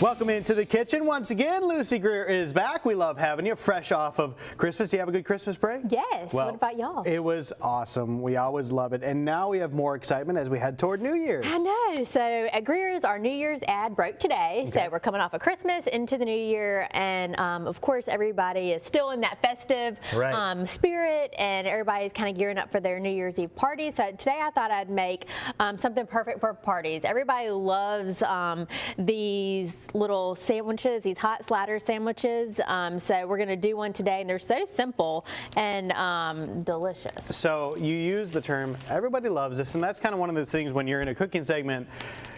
Welcome into the kitchen once again. Lucy Greer is back. We love having you fresh off of Christmas. Do you have a good Christmas break? Yes. Well, what about y'all? It was awesome. We always love it. And now we have more excitement as we head toward New Year's. I know. So at Greer's, our New Year's ad broke today. Okay. So we're coming off of Christmas into the New Year. And of course, everybody is still in that festive spirit, and everybody's kind of gearing up for their New Year's Eve party. So today I thought I'd make something perfect for parties. Everybody loves these little sandwiches, these hot slider sandwiches. So we're going to do one today, and they're so simple and delicious. So you use the term, everybody loves this, and that's kind of one of the things when you're in a cooking segment,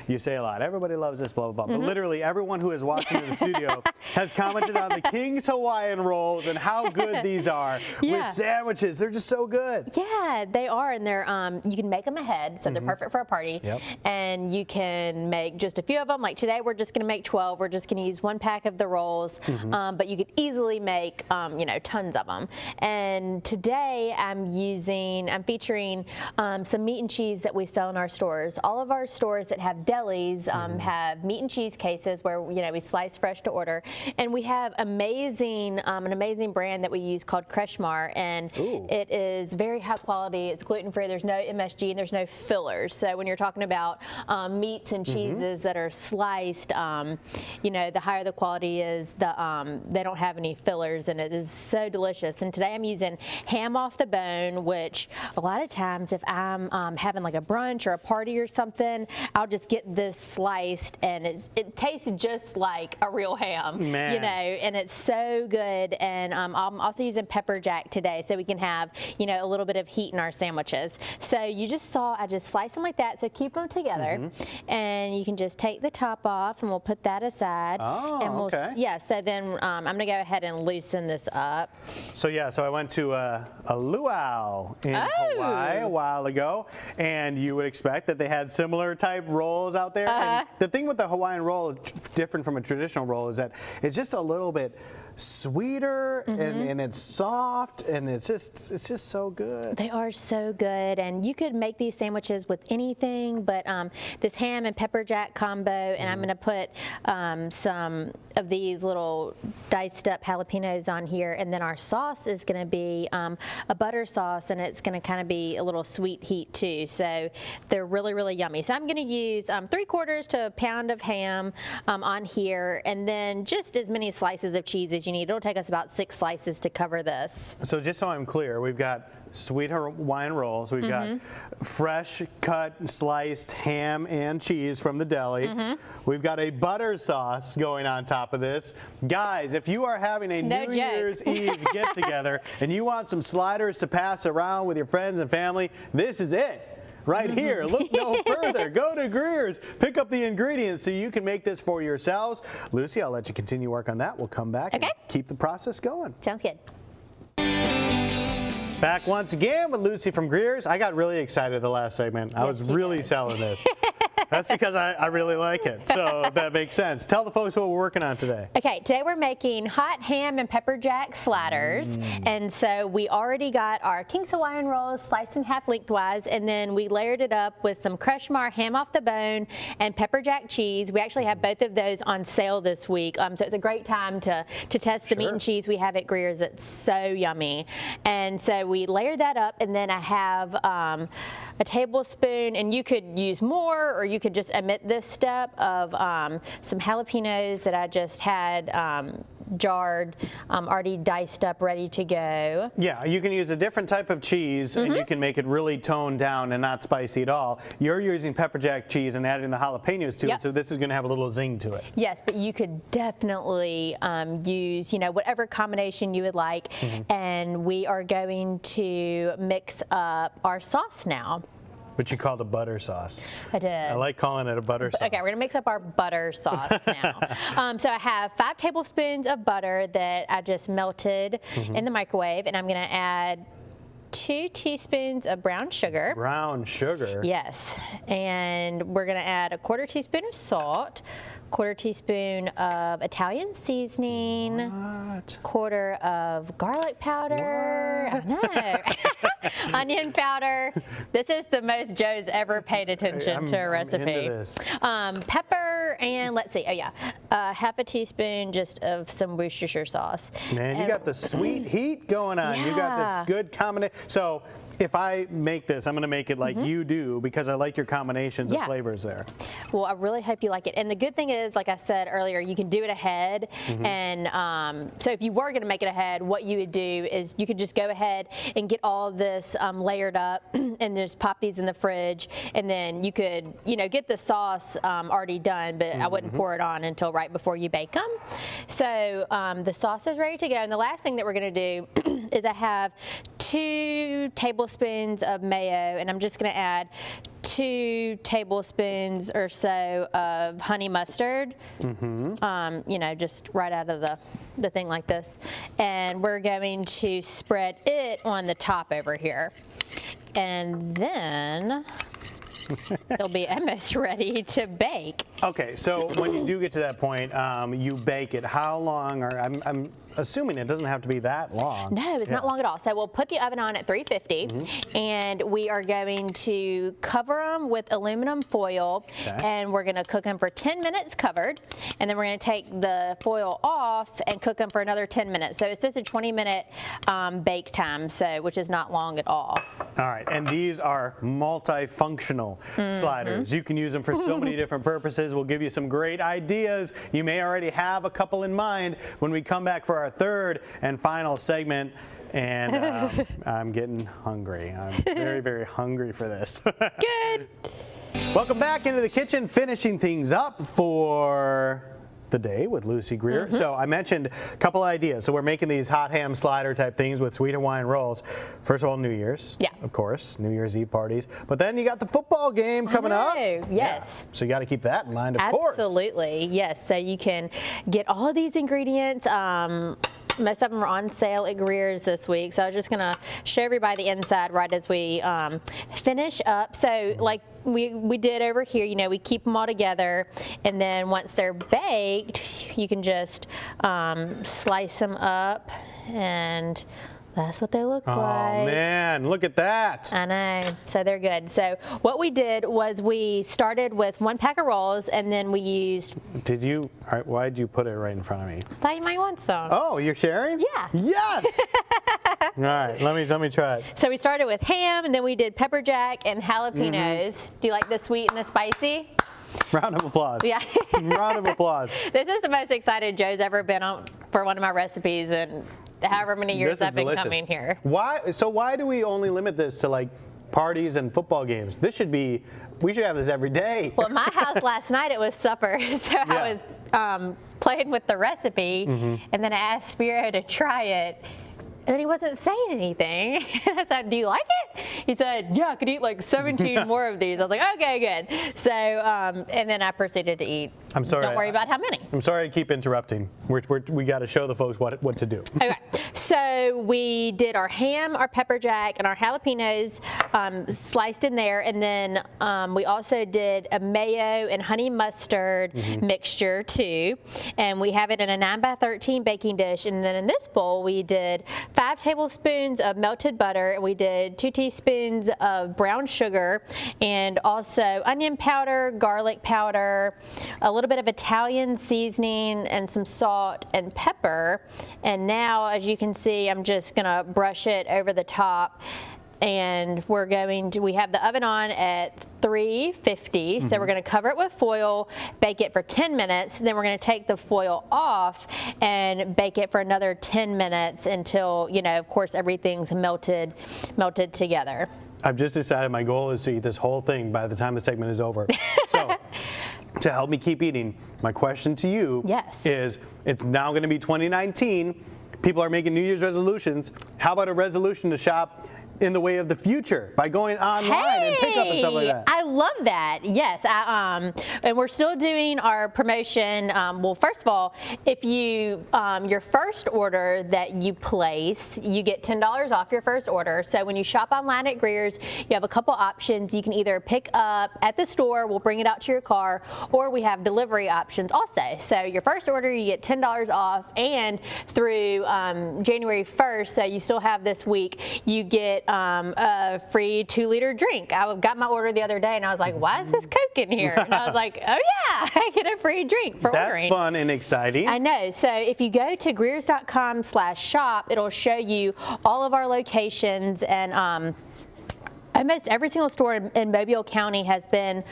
you say a lot, everybody loves this, blah, blah, blah. But literally everyone who is watching in the studio has commented on the King's Hawaiian rolls and how good these are with sandwiches. They're just so good. Yeah, they are, and they're you can make them ahead, so they're perfect for a party. Yep. And you can make just a few of them. Like today, we're just going to make 12. We're just going to use 1 pack of the rolls, but you could easily make you know, tons of them. And today I'm featuring some meat and cheese that we sell in our stores. All of our stores that have delis have meat and cheese cases where we slice fresh to order, and we have an amazing brand that we use called Kreshmar, and it is very high quality. It's gluten free. There's no MSG and there's no fillers. So when you're talking about meats and cheeses that are sliced, the higher the quality is, they don't have any fillers, and it is so delicious. And today I'm using ham off the bone, which a lot of times if I'm having like a brunch or a party or something, I'll just get this sliced, and it tastes just like a real ham, and it's so good. And I'm also using pepper jack today, so we can have a little bit of heat in our sandwiches. So you just saw I just slice them like that, so keep them together, and you can just take the top off, and we'll put that aside. And we'll, so then I'm gonna go ahead and loosen this up. So so I went to a luau in Hawaii a while ago, and you would expect that they had similar type rolls out there. And the thing with the Hawaiian roll, different from a traditional roll, is that it's just a little bit sweeter and it's soft, and it's just so good. They are so good, and you could make these sandwiches with anything, but this ham and pepper jack combo, and I'm going to put some of these little diced up jalapenos on here, and then our sauce is going to be a butter sauce, and it's going to kind of be a little sweet heat too, so they're really yummy. So I'm going to use 3/4 to a pound of ham on here, and then just as many slices of cheese as you need. It'll take us about 6 slices to cover this. So just so I'm clear, we've got sweet Hawaiian rolls, we've got fresh cut sliced ham and cheese from the deli, we've got a butter sauce going on top of this. Guys, if you are having a New Year's Eve get together and you want some sliders to pass around with your friends and family, this is it. Right here. Look no further. Go to Greer's. Pick up the ingredients so you can make this for yourselves. Lucy, I'll let you continue work on that. We'll come back and keep the process going. Sounds good. Back once again with Lucy from Greer's. I got really excited the last segment. I was really selling this. That's because I really like it, so that makes sense. Tell the folks what we're working on today. Okay, today we're making hot ham and pepper jack sliders, and so we already got our King's Hawaiian rolls sliced in half lengthwise, and then we layered it up with some Kreshmar ham off the bone and pepper jack cheese. We actually have both of those on sale this week, so it's a great time to test the meat and cheese we have at Greer's. It's so yummy. And so we layer that up, and then I have a tablespoon, and you could use more, or you could just omit this step, of some jalapenos that I just had jarred, already diced up, ready to go. Yeah, you can use a different type of cheese, and you can make it really toned down and not spicy at all. You're using pepper jack cheese and adding the jalapenos to it, so this is going to have a little zing to it. Yes, but you could definitely use, whatever combination you would like, and we are going to mix up our sauce now. Which you called a butter sauce. I did. I like calling it a butter sauce. Okay, we're gonna mix up our butter sauce now. So I have 5 tablespoons of butter that I just melted in the microwave, and I'm gonna add 2 teaspoons of brown sugar. Brown sugar? Yes, and we're gonna add 1/4 teaspoon of salt, 1/4 teaspoon of Italian seasoning, 1/4 of garlic powder. What? I know. onion powder. This is the most Joe's ever paid attention to a recipe. I'm into this. Pepper, and let's see. Oh yeah, half a teaspoon just of some Worcestershire sauce. Man, you got the sweet heat going on. You got Yeah. this good combination. So if I make this, I'm going to make it like you do because I like your combinations of Yeah. flavors there. Well, I really hope you like it. And the good thing is, like I said earlier, you can do it ahead. And so if you were going to make it ahead, what you would do is you could just go ahead and get all of this layered up and just pop these in the fridge. And then you could, get the sauce already done, but I wouldn't pour it on until right before you bake them. So the sauce is ready to go. And the last thing that we're going to do is I have 2 tablespoons of mayo, and I'm just going to add 2 tablespoons or so of honey mustard, just right out of the thing like this. And we're going to spread it on the top over here. And then it'll be almost ready to bake. Okay, so when you do get to that point, you bake it. How long? Or I'm assuming it doesn't have to be that long. No, it's not long at all. So we'll put the oven on at 350, and we are going to cover them with aluminum foil, and we're going to cook them for 10 minutes covered, and then we're going to take the foil off and cook them for another 10 minutes. So it's just a 20-minute bake time, which is not long at all. All right, and these are multifunctional sliders. You can use them for so many different purposes. We'll give you some great ideas. You may already have a couple in mind when we come back for our third and final segment. And I'm getting hungry. I'm very, very hungry for this. Good. Welcome back into the kitchen, finishing things up for the day with Lucy Greer. So I mentioned a couple ideas. So we're making these hot ham slider type things with sweet Hawaiian rolls. First of all, New Year's. Yeah. Of course, New Year's Eve parties. But then you got the football game coming up. Yes. Yeah. So you got to keep that in mind, of course. Absolutely. Yes. So you can get all of these ingredients. Most of them are on sale at Greer's this week. So I was just going to show everybody the inside right as we finish up. So like we did over here, we keep them all together. And then once they're baked, you can just slice them up, and that's what they look like. Oh man, look at that. I know. So they're good. So what we did was we started with 1 pack of rolls, and then we used. Did you? All right, why'd you put it right in front of me? Thought you might want some. Oh, you're sharing? Yeah. Yes. All right, let me try it. So we started with ham, and then we did pepper jack and jalapenos. Do you like the sweet and the spicy? Round of applause. Yeah. Round of applause. This is the most excited Joe's ever been on for one of my recipes, and however many years I've been coming here. Why? So why do we only limit this to like parties and football games? We should have this every day. Well, at my house last night it was supper, so I was playing with the recipe, and then I asked Spiro to try it. And then he wasn't saying anything. I said, "Do you like it?" He said, "Yeah, I could eat like 17 more of these." I was like, "Okay, good." So, and then I proceeded to eat. I'm sorry. Don't worry about how many. I'm sorry I keep interrupting. We got to show the folks what to do. Okay, so we did our ham, our pepper jack, and our jalapenos sliced in there, and then we also did a mayo and honey mustard mixture too, and we have it in a 9x13 baking dish. And then in this bowl, we did 5 tablespoons of melted butter, and we did 2 teaspoons of brown sugar, and also onion powder, garlic powder, a little bit of Italian seasoning, and some salt and pepper. And now, as you can see, I'm just gonna brush it over the top. And we have the oven on at 350, so we're gonna cover it with foil, bake it for 10 minutes, then we're gonna take the foil off and bake it for another 10 minutes until, of course, everything's melted together. I've just decided my goal is to eat this whole thing by the time the segment is over. So, to help me keep eating, my question to you is, it's now gonna be 2019, people are making New Year's resolutions. How about a resolution to shop in the way of the future by going online and pick up and stuff like that? I love that. Yes, and we're still doing our promotion. Well, first of all, if you your first order that you place, you get $10 off your first order. So when you shop online at Greer's, you have a couple options. You can either pick up at the store, we'll bring it out to your car, or we have delivery options also. So your first order, you get $10 off, and through January 1st, so you still have this week, you get a free 2-liter drink. I got my order the other day and I was like, why is this Coke in here? And I was like, oh yeah, I get a free drink for ordering. That's fun and exciting. I know. So if you go to greers.com/shop, it'll show you all of our locations, and almost every single store in Mobile County has been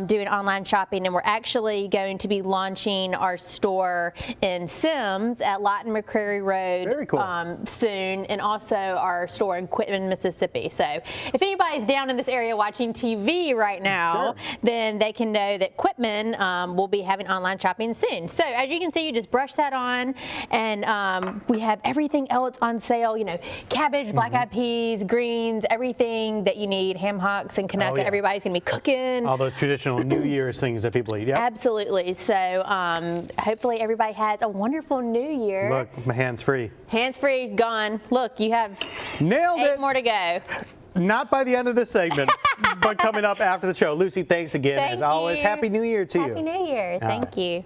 doing online shopping, and we're actually going to be launching our store in Sims at Lawton McCreary Road Very cool. Soon, and also our store in Quitman, Mississippi. So if anybody's down in this area watching TV right now, then they can know that Quitman will be having online shopping soon. So as you can see, you just brush that on, and we have everything else on sale, you know, cabbage, black-eyed peas, greens, everything that you need, ham hocks and Canucka. Oh, yeah. Everybody's gonna be cooking. All those traditional New Year's things that people eat. Yep. Absolutely. So hopefully everybody has a wonderful New Year. Look, my hand's free. Hands free, gone. Look, you have Nailed 8 it. more to go. Not by the end of this segment, but coming up after the show. Lucy, thanks again. Thank As always, you. Happy New Year to you. Happy New Year. Thank you.